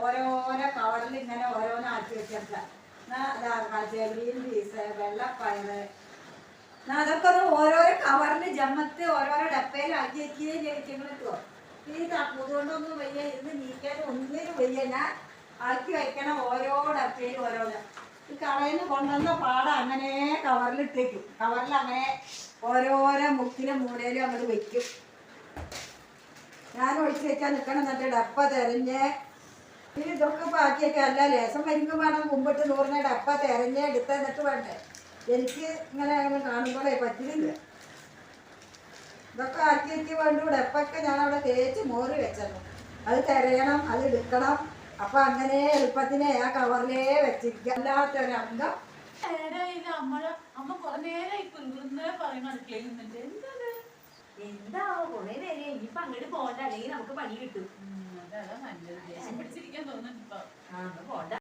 ഓരോരോ കവറിൽ ഇങ്ങനെ ഓരോന്നാക്കി വെച്ചെടുക്കാം. ഗ്രീൻ പീസ്, വെള്ളപ്പയറ്, അതൊക്കെ ഒന്ന് ഓരോരോ കവറിൽ ജമ്മത്ത് ഓരോരോ ഡപ്പയിലാക്കി വെക്കുകയും ചെയ്യിച്ചിട്ട് കിട്ടുമോ? ഈ തപ്പുകൊണ്ടൊന്നും വയ്യ, ഇത് നീക്കാൻ ഒന്നിനും വയ്യ. ഞാൻ ആക്കി വയ്ക്കണം ഓരോ ഡപ്പയിലും ഓരോന്ന്. ഈ കടയിൽ നിന്ന് കൊണ്ടുവന്ന പാടം അങ്ങനെ കവറിലിട്ടേക്കും. കവറിൽ അങ്ങനെ ഓരോരോ മുക്കിലും മൂലയിലും അങ്ങോട്ട് വെക്കും. ഞാൻ ഒഴിച്ച് വെക്കാൻ നിൽക്കണം. എന്നിട്ട് ഡപ്പ തെരഞ്ഞ് ഇതൊക്കെ ബാക്കിയൊക്കെ അല്ല ലേസം വരുമ്പോൾ വേണം മുമ്പിട്ട് നൂറിനെ ഡപ്പ തെരഞ്ഞ് എടുത്ത് വേണ്ടേ. എനിക്ക് ഇങ്ങനെ കാണുമ്പോഴേ പറ്റില്ല. ഇതൊക്കെ ആക്കി വെച്ച് വേണ്ടു. ഡപ്പൊക്കെ ഞാൻ അവിടെ തേച്ച് മോറി വെച്ചത്. അത് തിരയണം, അത് എടുക്കണം. അപ്പൊ അങ്ങനെ എളുപ്പത്തിനെ ആ കവറിലേ വെച്ചിരിക്കുക. അല്ലാത്തൊരംഗം എന്താവോ കൊറേ നേരം ഇനിയിപ്പൊ അങ്ങോട്ട് പോകണ്ട, അല്ലെങ്കിൽ നമുക്ക് പണി കിട്ടും.